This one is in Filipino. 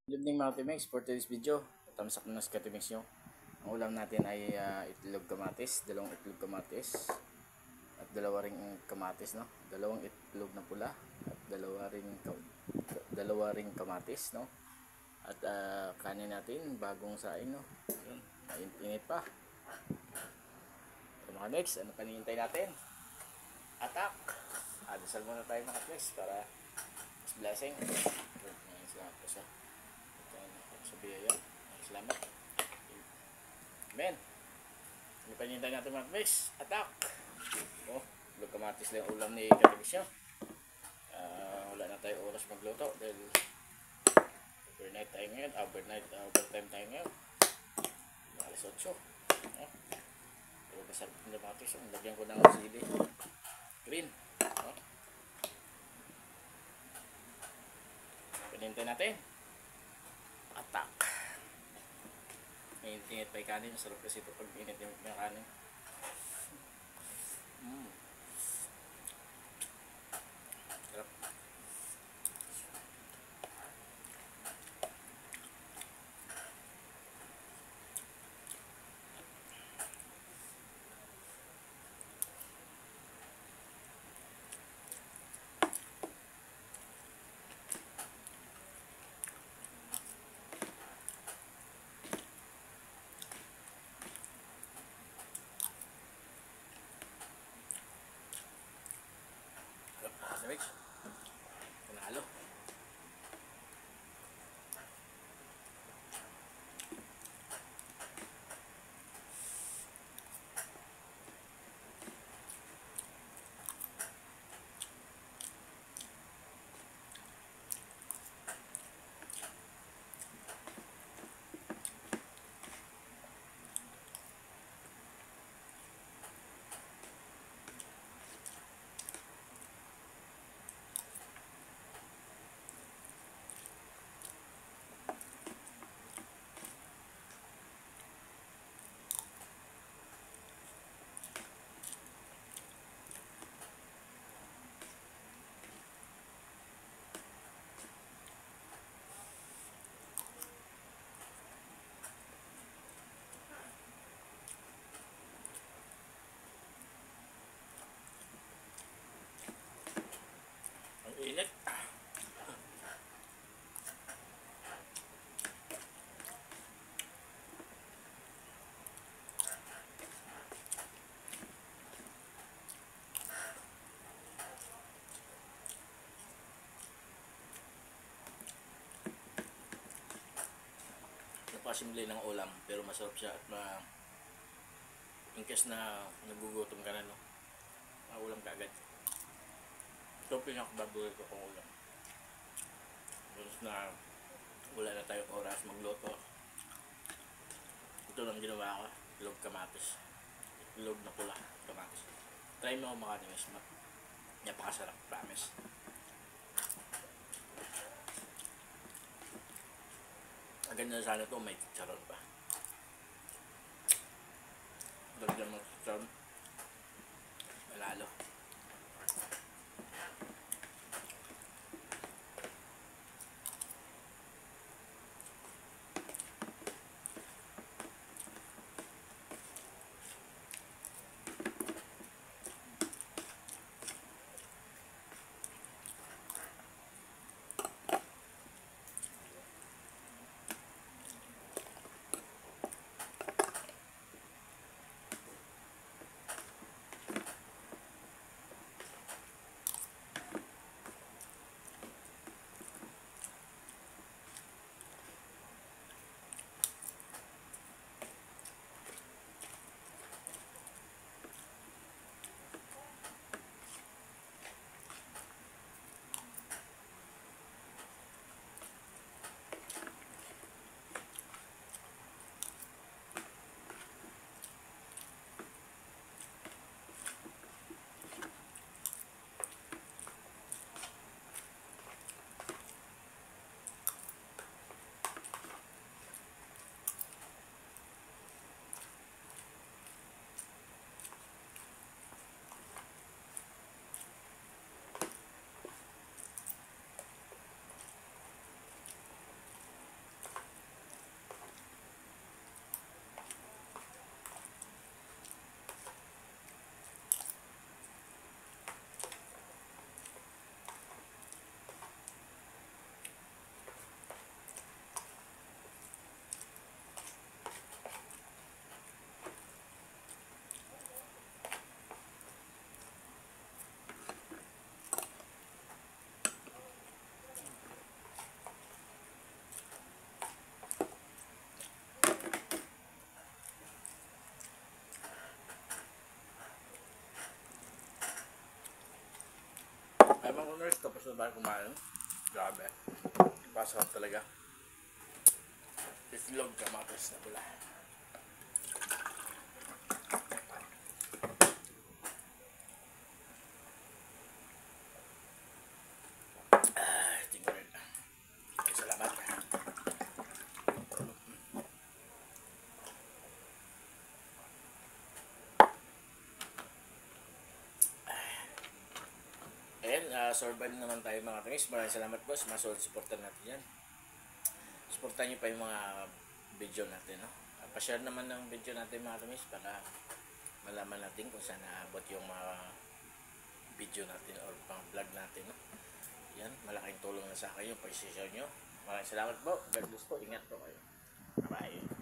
Good evening mga Timex, for today's video, tamsak na sa Timex nyo. Ang ulam natin ay itlog kamatis, dalawang itlog kamatis at kamatis, no? Dalawang itlog na pula at dalawa ring kamatis, no? At kanin natin, bagong saing, no? Yun, mainit pa. So mga Timex, ano panihintay natin? Attack! Dasal muna tayo mga Timex para mas blessing. Ngayon sila po sa biyaya. Salamat. Amen. Ano pa nintay natin mga Timex? Attack! Oh, itlog kamatis lang ulam ni Timex nyo. Wala na tayo oras magluto dahil overnight tayo ngayon. Overtime tayo ngayon. Alas 8. Pero masarap ng kamatis. Lagyan ko ng sili. Green. Pinintay natin. Attack. Init pa yung kanin. Masarap kasi ito pag init yung kanin. Sarap. Timex. Panalo. Ang init. Napasimple ng ulam pero masarap siya at in case na nagugutom ka na, no? Ulam ka agad. Ito pinakababoy ko kung ulam. Tapos na wala na tayong oras magluto. Ito lang ginawa ko. Itlog kamatis. Itlog na pula. Kamatis. Try mo mga Timex. Napakasarap. Promise. Ang ganda sana ito. May chicharon pa. Dagdag mo chicharon. Malalo. Lamang ko nurse, tapos na ba kumain? Grabe. Pasok talaga. Itlog, kamatis na pula. Tingnan rin. Salamat. Ayan, survive naman tayo mga kangis. Maraming salamat boss. Masolid supportan natin yan. Supportan nyo pa yung mga video natin. No? Pa-share naman ng video natin mga kangis para malaman natin kung saan naabot yung mga video natin or pang vlog natin. No? Yan, malaking tulong na sa akin yung pag-share nyo. Maraming salamat po. God bless po. Ingat po kayo. Bye-bye.